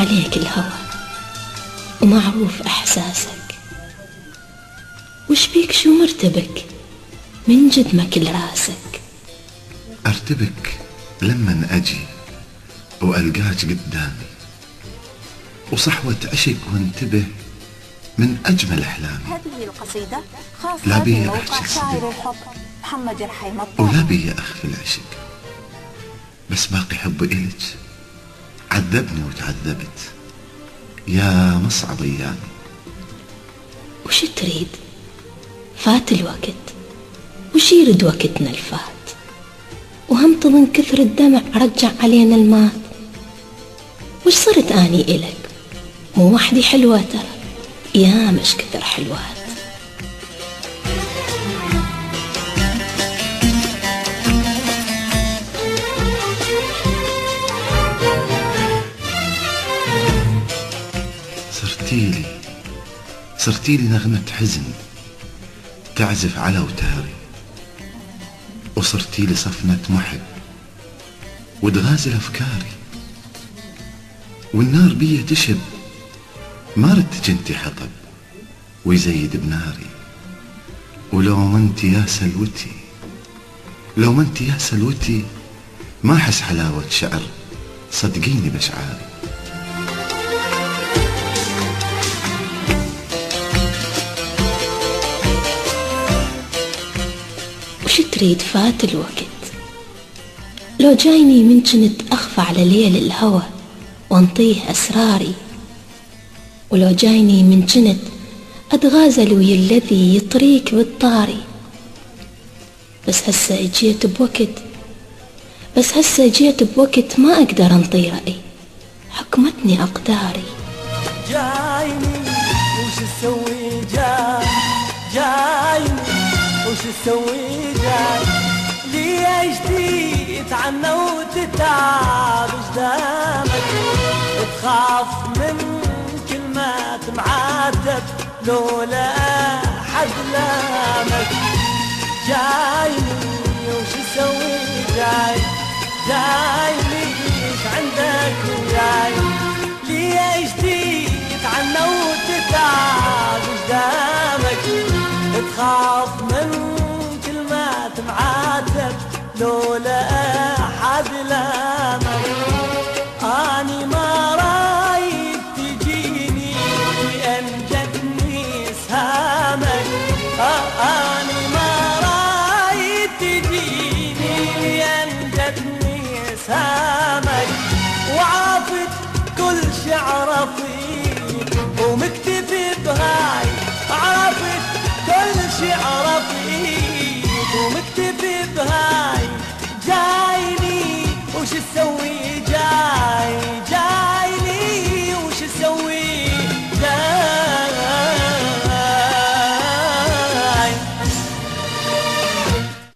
عليك الهوى ومعروف إحساسك، وش بيك شو مرتبك من جد ما كل راسك؟ أرتبك لمن أجي وألقاك قدامي، وصحوة عشق وانتبه من أجمل أحلامي. هذه القصيدة لا خاصة بي بموقع أحكي شاعر الحب محمد الرحيم الطاهر. ولا بي أخفي العشق، بس باقي حبي إلك عذبني وتعذبت يا مصعب أيامي. وش تريد؟ فات الوقت وش يرد وقتنا الفات، وهم تظن كثر الدمع رجع علينا المات. وش صرت اني الك؟ مو وحدي حلوة ترى، يا مش كثر حلوات. صرتيلي نغمة حزن تعزف على وتهري، وصرتيلي صفنة محب وتغازل أفكاري، والنار بي تشب ما ردت جنتي حطب ويزيد بناري. ولو ما انت يا سلوتي، لو ما انت يا سلوتي ما أحس حلاوة شعر، صدقيني بشعاري. وش تريد؟ فات الوقت لو جايني من جنت أخفى على ليل الهوى وانطيه أسراري، ولو جايني من جنت أتغازل ويا الذي يطريك بالطاري. بس هسه جيت بوقت ما أقدر أنطي رأي، حكمتني أقداري. جايني وش تسوي جايني وش تسوي ليش تتعنى وتتعب قدامك، تخاف من كلمات معاتب لولا حد لامك. جايني وش تسوي جاي ليش عندك ليش تتعنى وتتعب قدامك، تخاف من كلمات معاتب لولا أحد لامك. أني ما رايد تجيني لأن جتني سهامك، أني ما رايد تجيني لأن جتني سهامك، وعافت كل شعر فيك ومكتفي بهاي